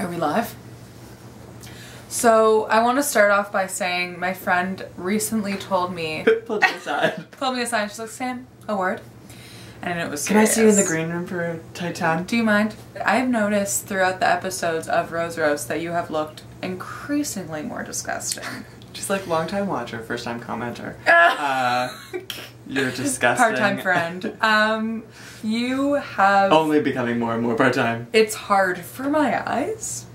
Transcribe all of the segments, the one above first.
Are we live? So I want to start off by saying my friend recently told me pulled me aside. Pulled me aside. She's like, Sam, a word. And it was serious. Can I see you in the green room for a tight time? Do you mind? I've noticed throughout the episodes of Rose Roast that you have looked increasingly more disgusting. Just like long-time watcher, first-time commenter. You're disgusting. Part-time friend. You have... Only becoming more and more part-time. It's hard for my eyes.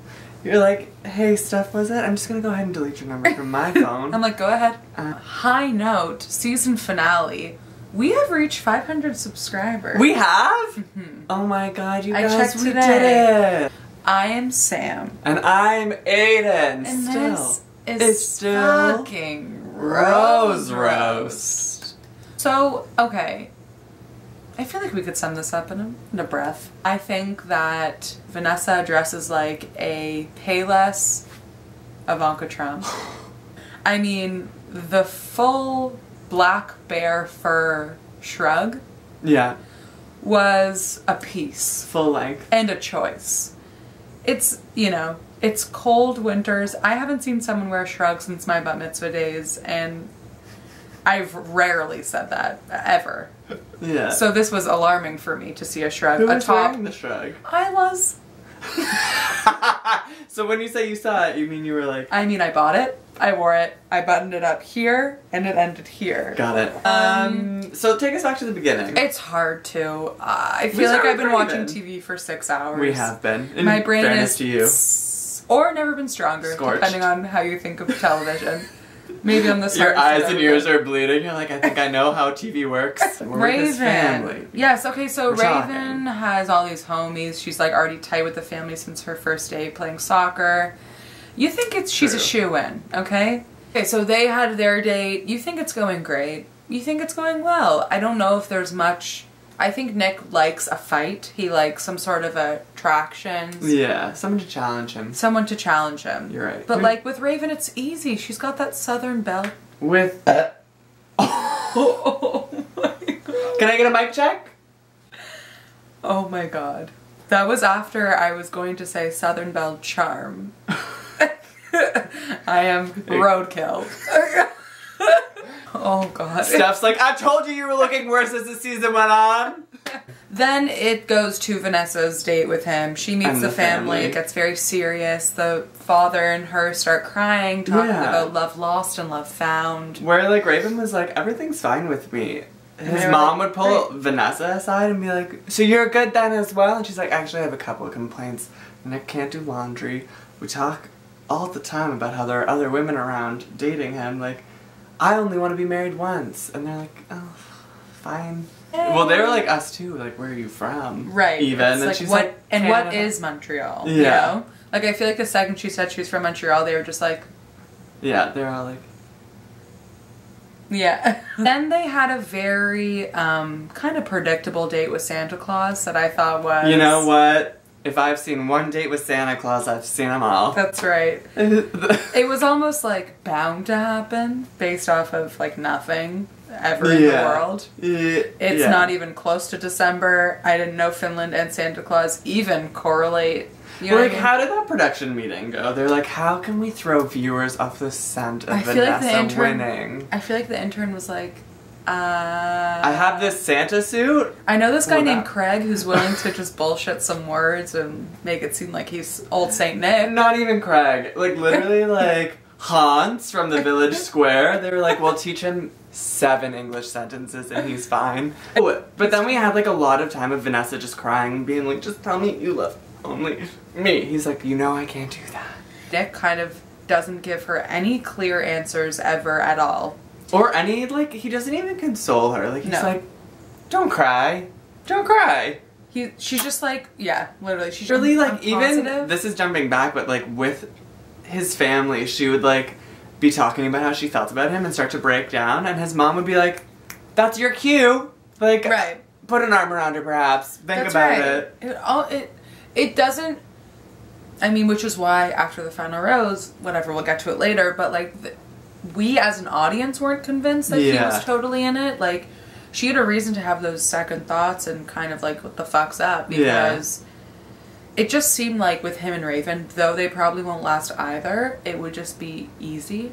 You're like, hey, Steph, was it? I'm just gonna go ahead and delete your number from my phone. I'm like, go ahead. High note, season finale. We have reached 500 subscribers. We have? Mm-hmm. Oh my god, you I guys, checked we today. did it! I am Sam. And I'm Aidan. And still. this is it's still fucking Rose Roast. So, okay. I feel like we could sum this up in a breath. I think that Vanessa dresses like a Payless Ivanka Trump. I mean, the full black bear fur shrug was a piece. Full length. And a choice. It's, you know, it's cold winters. I haven't seen someone wear a shrug since my bat mitzvah days, and I've rarely said that, ever. Yeah. So this was alarming for me to see a shrug. Who was wearing the shrug? I was. So when you say you saw it, you mean you were like... I mean, I bought it, I wore it, I buttoned it up here, and it ended here. Got it. So take us back to the beginning. It's hard to. I feel like I've been watching TV for 6 hours. We have been. In my brain is... to you. Or never been stronger, Scorched. depending on how you think of television. Maybe I'm the smartest. Your eyes and ears are bleeding. You're like, I think I know how TV works. We're with his family. Yes, okay, so We're Raven has all these homies. She's like already tight with the family since her first day playing soccer. You think she's a shoo-in, okay? Okay, so they had their date. You think it's going great. You think it's going well. I don't know if there's much... I think Nick likes a fight. He likes some sort of attractions. Yeah, someone to challenge him. Someone to challenge him. You're right. But like with Raven, it's easy. She's got that southern belle. With... Oh my god. Can I get a mic check? Oh my god. That was after I was going to say Southern Belle Charm. I am roadkill. Oh god. Steph's like, I told you were looking worse as the season went on. Then it goes to Vanessa's date with him. She meets the family. It gets very serious. The father and her start crying, talking about love lost and love found. Where like Raven was like, everything's fine with me. His mom would pull Vanessa aside and be like, so you're good then as well? And she's like, actually I have a couple of complaints. Nick can't do laundry. We talk all the time about how there are other women around dating him. Like, I only want to be married once. And they're like, oh, fine. Well, they were like us too. Like, where are you from? Right. Even. It's and like, she's what, like, and Canada. what is Montreal? Yeah. You know? Like, I feel like the second she said she was from Montreal, they were just like... Yeah, they're all like... Yeah. Then they had a very kind of predictable date with Santa Claus that I thought was... You know what? If I've seen one date with Santa Claus, I've seen them all. That's right. It was almost like bound to happen based off of like nothing ever in the world. It's not even close to December. I didn't know Finland and Santa Claus even correlate. You know like, what I mean? how did that production meeting go? They're like, how can we throw viewers off the scent of Vanessa winning? I feel like the intern was like, I have this Santa suit. I know this guy named Craig who's willing to just bullshit some words and make it seem like he's old Saint Nick. Not even Craig. Like, literally, like, Hans from the village square. They were like, we'll teach him 7 English sentences and he's fine. But then we had, like, a lot of time of Vanessa just crying, being like, just tell me you love only me. He's like, you know I can't do that. Nick kind of doesn't give her any clear answers ever at all. Or any, like, he doesn't even console her. Like, he's like, don't cry. Don't cry. She's just like, yeah, literally. She's really, like, positive. even, this is jumping back, but, like, with his family, she would, like, be talking about how she felt about him and start to break down, and his mom would be like, that's your cue. Like, put an arm around her, perhaps. Think about it. It doesn't, I mean, which is why after the final rose, whatever, we'll get to it later, but, like, we as an audience weren't convinced that he was totally in it. Like, she had a reason to have those second thoughts and kind of like, what the fuck's up? Because it just seemed like with him and Raven, though they probably won't last either, it would just be easy.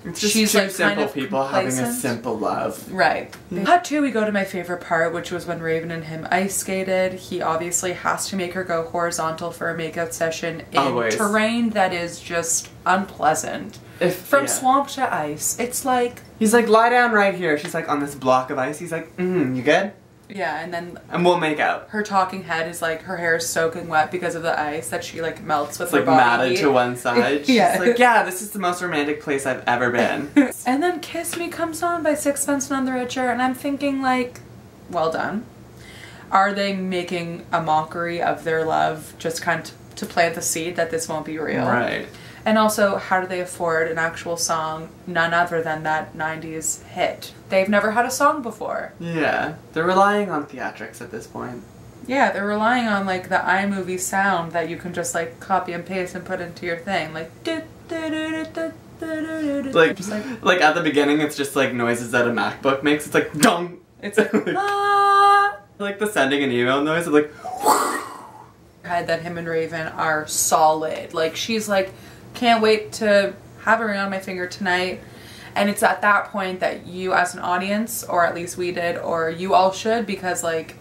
It's just two like simple kind of people having a complacent. simple love. Right. Cut two, we go to my favorite part, which was when Raven and him ice skated. He obviously has to make her go horizontal for a makeout session in terrain that is just unpleasant. From swamp to ice, it's like... He's like, lie down right here. She's like on this block of ice. He's like, you good? Yeah, and then... And we'll make out. Her talking head is like, her hair is soaking wet because of the ice that she like melts with her like body. matted to one side. She's like, yeah, this is the most romantic place I've ever been. And then Kiss Me comes on by Sixpence None the Richer, and I'm thinking like, well done. Are they making a mockery of their love just kind of to plant the seed that this won't be real? Right. And also, how do they afford an actual song, none other than that 90s hit? They've never had a song before. Yeah. They're relying on theatrics at this point. Yeah, they're relying on, like, the iMovie sound that you can just, like, copy and paste and put into your thing. Like, like at the beginning, it's just, like, noises that a MacBook makes. It's like, dong! It's like, ah! Like the sending an email noise of, like, that him and Raven are solid. Like, she's like... Can't wait to have a ring on my finger tonight. And it's at that point that you as an audience, or at least we did, or you all should, because like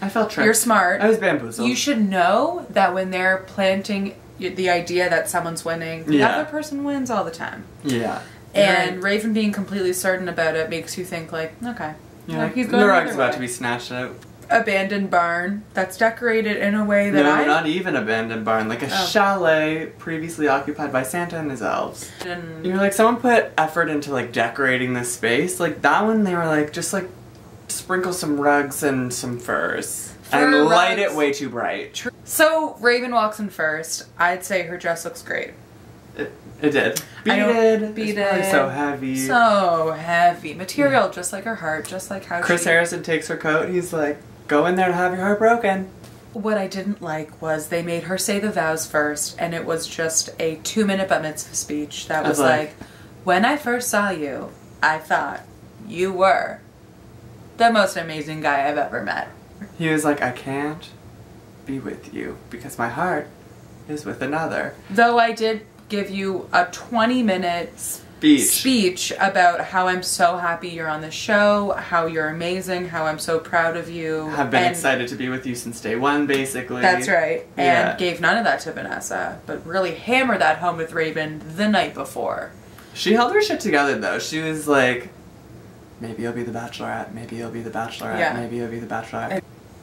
I felt tricked. You're smart. I was bamboozled. You should know that when they're planting the idea that someone's winning, the other person wins all the time. Yeah. And Raven being completely certain about it makes you think like, okay. Yeah. He's going the rug's about to be snatched out. Abandoned barn that's decorated in a way that not even abandoned barn, like a chalet previously occupied by Santa and his elves. And you're like, someone put effort into like decorating this space. Like that one, they were like, just like sprinkle some rugs and some furs and light it way too bright. So Raven walks in first. I'd say her dress looks great. It did. Beaded. Beaded. So heavy. So heavy. Material just like her heart, just like how Chris Harrison takes her coat. He's like, go in there and have your heart broken. What I didn't like was they made her say the vows first, and it was just a 2-minute bat mitzvah speech that was like, when I first saw you, I thought you were the most amazing guy I've ever met. He was like, I can't be with you because my heart is with another. Though I did give you a 20-minute speech about how I'm so happy you're on the show, how you're amazing, how I'm so proud of you. Have been excited to be with you since day one, basically. That's right. And gave none of that to Vanessa, but really hammered that home with Raven the night before. She held her shit together, though. She was like, maybe you'll be the Bachelorette, maybe you'll be the Bachelorette, maybe you'll be the Bachelorette.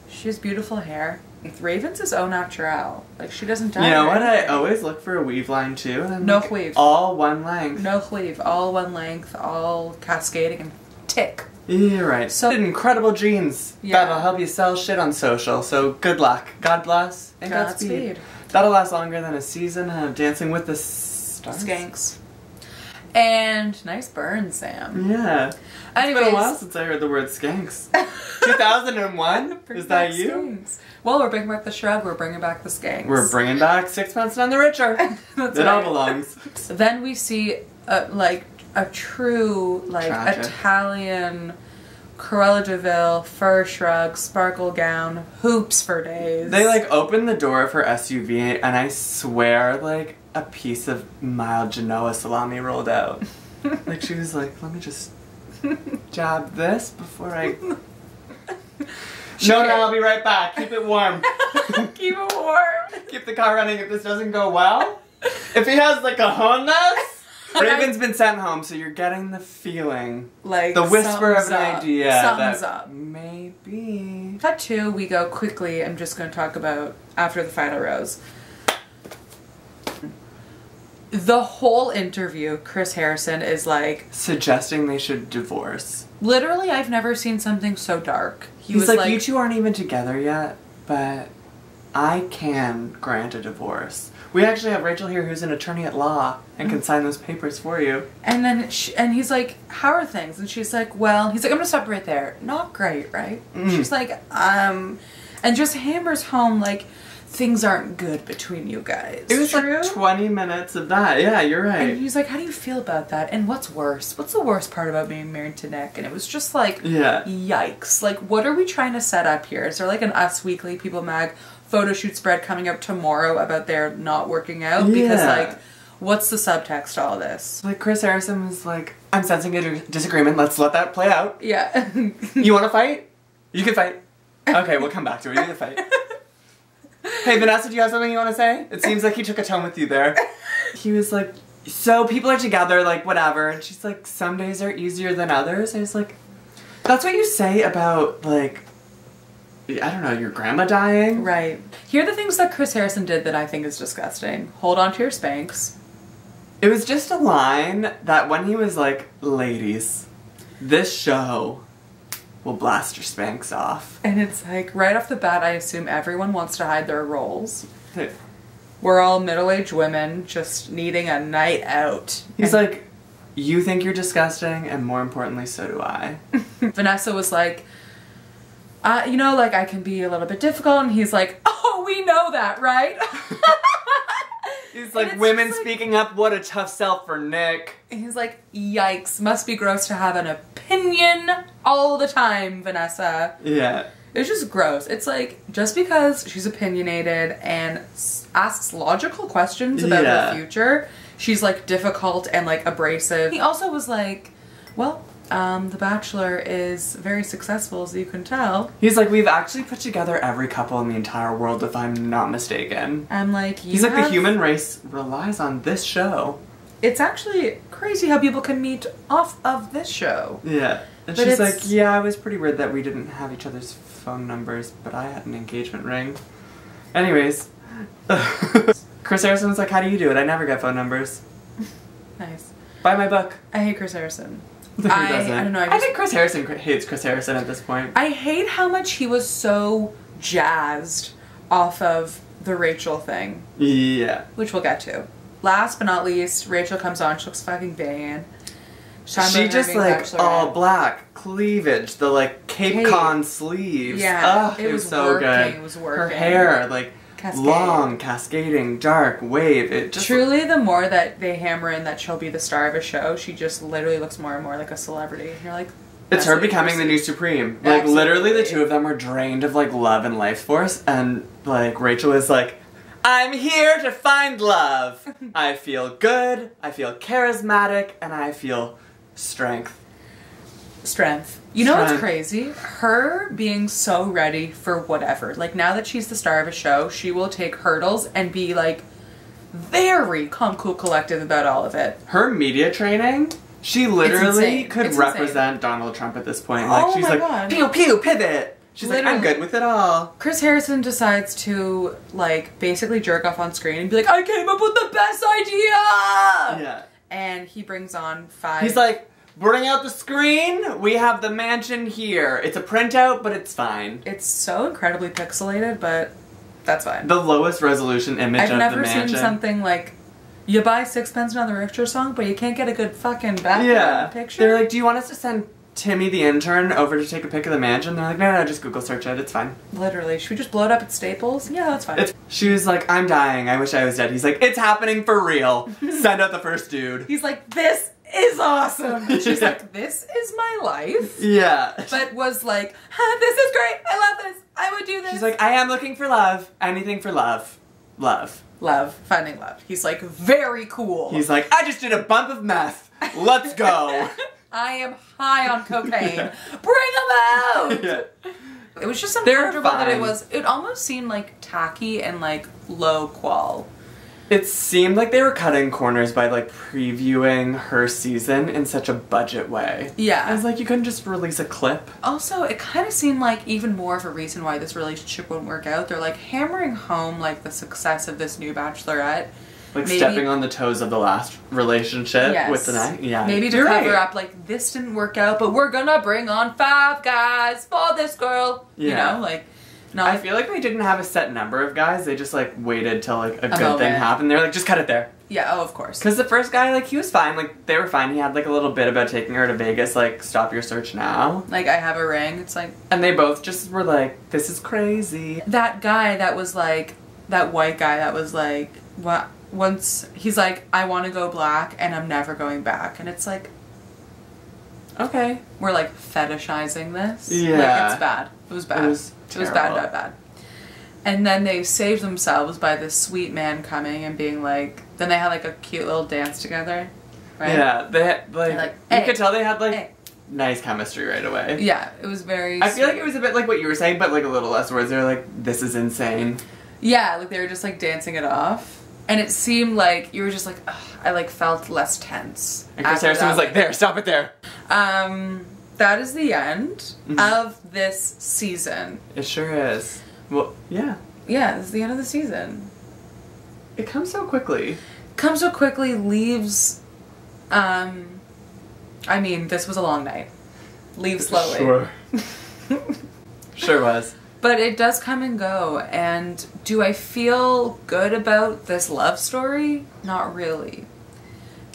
She has beautiful hair. Raven's is au naturel. Like, she doesn't dye. You know what? I always look for a weave line, too. And no weave. All one length. No weave. All one length. All cascading and tick. You're right. So incredible jeans. That'll help you sell shit on social. So good luck. God bless. And Godspeed. That'll last longer than a season of Dancing with the Stars. Skanks. And nice burn, Sam. Yeah. Anyways. It's been a while since I heard the word skanks. 2001? Is that you? Skanks. Well, we're bringing back the shrug, we're bringing back the skanks. We're bringing back Sixpence None the Richer. It all belongs. Then we see, like, a true, like, tragic Italian Cruella de Vil, fur shrug, sparkle gown, hoops for days. They, like, open the door of her SUV, and I swear, like, a piece of mild Genoa salami rolled out. Like, she was like, let me just jab this before I... No, I'll be right back. Keep it warm. Keep it warm. Keep the car running if this doesn't go well. If he has the cojones. Raven's been sent home, so you're getting the feeling. Like the whisper of an idea that maybe. Cut two, we go quickly. I'm just going to talk about after the final rose. The whole interview, Chris Harrison is like... suggesting they should divorce. Literally, I've never seen something so dark. He's like, you two aren't even together yet, but I can grant a divorce. We actually have Rachel here who's an attorney at law and can sign those papers for you. And then he's like, how are things? And she's like, well, he's like, I'm going to stop right there. Not great, right? She's like, and just hammers home, like, things aren't good between you guys. It was like 20 minutes of that. Yeah, you're right. And he's like, how do you feel about that? And what's worse? What's the worst part about being married to Nick? And it was just like, yikes. Like, what are we trying to set up here? Is there like an Us Weekly People Mag photo shoot spread coming out tomorrow about their not working out because like, what's the subtext to all this? Like Chris Harrison was like, I'm sensing a disagreement. Let's let that play out. Yeah. You want to fight? You can fight. Okay, we'll come back to it. You can fight. Hey, Vanessa, do you have something you want to say? It seems like he took a tone with you there. He was like, so people are together, like, whatever. And she's like, some days are easier than others. I was like, that's what you say about, like, I don't know, your grandma dying? Right. Here are the things that Chris Harrison did that I think is disgusting. Hold on to your Spanx. It was just a line that when he was like, ladies, this show will blast your Spanx off. And it's like, right off the bat, I assume everyone wants to hide their roles. We're all middle-aged women just needing a night out. He's like, you think you're disgusting, and more importantly, so do I. Vanessa was like, you know, like, I can be a little bit difficult, and he's like, oh, we know that, right? He's like, women speaking up, what a tough sell for Nick. He's like, yikes, must be gross to have an opinion all the time, Vanessa. Yeah. It's just gross. It's like, just because she's opinionated and asks logical questions about her future, she's like difficult and like abrasive. He also was like, well, The Bachelor is very successful, as you can tell. He's like, we've actually put together every couple in the entire world, if I'm not mistaken. I'm like, he's like, the human race relies on this show. It's actually crazy how people can meet off of this show. Yeah. And but she's like, yeah, it was pretty weird that we didn't have each other's phone numbers, but I had an engagement ring. Anyways. Chris Harrison was like, how do you do it? I never get phone numbers. Nice. Buy my book. I hate Chris Harrison. Who doesn't? I don't know. I think Chris Harrison hates Chris Harrison at this point. I hate how much he was so jazzed off of the Rachel thing. Yeah. Which we'll get to. Last but not least, Rachel comes on. She looks fucking banging. She just like all black cleavage, the like Cape Con sleeves. Yeah, it was so working. good. It was working. Her hair like long, cascading, dark wave. It just truly, the more that they hammer in that she'll be the star of a show, she just literally looks more and more like a celebrity. You're like, it's her becoming the new Supreme. Like literally, the two of them were drained of like love and life force, and like Rachel is like, I'm here to find love. I feel good. I feel charismatic, and I feel strength. You know what's crazy? Her being so ready for whatever. Like, now that she's the star of a show, she will take hurdles and be like very calm, cool, collective about all of it. Her media training, she literally could represent Donald Trump at this point. Like, she's like, pew pew, pivot. She's literally, like, I'm good with it all. Chris Harrison decides to, like, basically jerk off on screen and be like, I came up with the best idea! Yeah. And he brings on 5... He's like, bring out the screen. We have the mansion here. It's a printout, but it's fine. It's so incredibly pixelated, but that's fine. The lowest resolution image of the mansion. I've never seen something like, you buy Sixpence None the Richer song, but you can't get a good fucking background picture. They're like, do you want us to send Timmy the intern over to take a pic of the mansion? They're like, no, just Google search it. It's fine. Literally. Should we just blow it up at Staples? Yeah, that's fine. She was like, I'm dying. I wish I was dead. He's like, it's happening for real. Send out the first dude. He's like, this is awesome. And she's like, this is my life. Yeah. But was like, this is great. I love this. I would do this. She's like, I am looking for love. Anything for love. Love. Love. Finding love. He's like, very cool. He's like, I just did a bump of meth. Let's go. I am high on cocaine. Yeah. Bring them out! Yeah. It was just uncomfortable that it almost seemed like tacky and like low qual. It seemed like they were cutting corners by like previewing her season in such a budget way. Yeah. I was like, you couldn't just release a clip. Also, it kind of seemed like even more of a reason why this relationship wouldn't work out. They're like hammering home like the success of this new Bachelorette. Like maybe, stepping on the toes of the last relationship with the night. Yeah. Maybe to cover up like this didn't work out, but we're gonna bring on 5 guys for this girl. Yeah. You know, like I feel like they didn't have a set number of guys. They just like waited till like a good thing happened. They're like, just cut it there. Yeah, oh of course. Because the first guy, like he was fine. Like they were fine. He had like a little bit about taking her to Vegas, like stop your search now. Like I have a ring. It's like, and they both just were like, this is crazy. That guy that was like, that white guy that was like, what? Once he's like, I want to go black and I'm never going back. And it's like, okay. We're like fetishizing this. Yeah. Like, it's bad. It was bad. It was bad. And then they saved themselves by this sweet man coming and being like, then they had like a cute little dance together, right? Yeah, they had, like hey, you could tell they had like hey. Nice chemistry right away. Yeah, it was very I feel like it was a bit like what you were saying, but like a little less words. They were like, this is insane. Yeah, like they were just like dancing it off. And it seemed like you were just like, ugh, I like felt less tense. And Chris Harrison was like, there, stop it there. That is the end of this season. It sure is. Well, yeah. Yeah, this is the end of the season. It comes so quickly. Comes so quickly, leaves, I mean, this was a long night. Leave slowly. Sure. Sure was. But it does come and go, and do I feel good about this love story? Not really.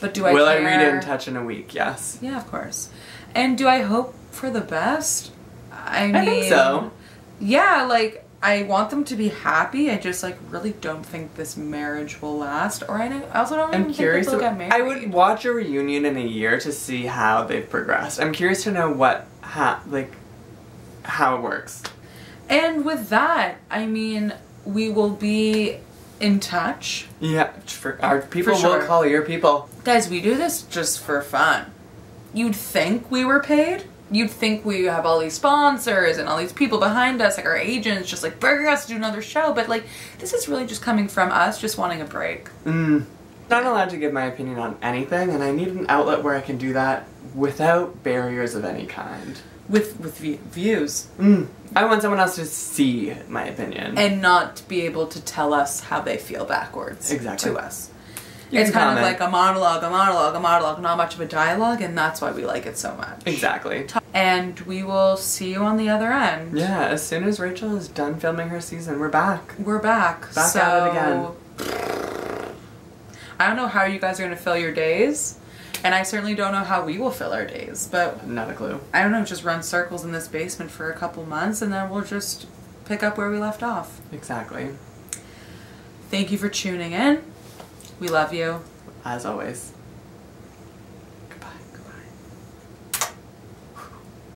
But do I Will care? I read In Touch in a week? Yes. Yeah, of course. And do I hope for the best? I mean, think so. Yeah, like, I want them to be happy. I just, like, really don't think this marriage will last. Or I also don't even think they'll get married. I would watch a reunion in a year to see how they've progressed. I'm curious to know how it works. And with that, I mean, we will be in touch. Yeah, our people For sure. will call your people. Guys, we do this just for fun. You'd think we were paid. You'd think we have all these sponsors and all these people behind us, like our agents, just like begging us to do another show. But like, this is really just coming from us just wanting a break. Not allowed to give my opinion on anything, and I need an outlet where I can do that without barriers of any kind. With views. I want someone else to see my opinion. And not be able to tell us how they feel backwards to us. It's kind of like a monologue, not much of a dialogue, and that's why we like it so much. Exactly. And we will see you on the other end. Yeah, as soon as Rachel is done filming her season, we're back. We're back. Back at it again. I don't know how you guys are going to fill your days, and I certainly don't know how we will fill our days, but... Not a clue. I don't know, just run circles in this basement for a couple months, and then we'll just pick up where we left off. Exactly. Thank you for tuning in. We love you. As always.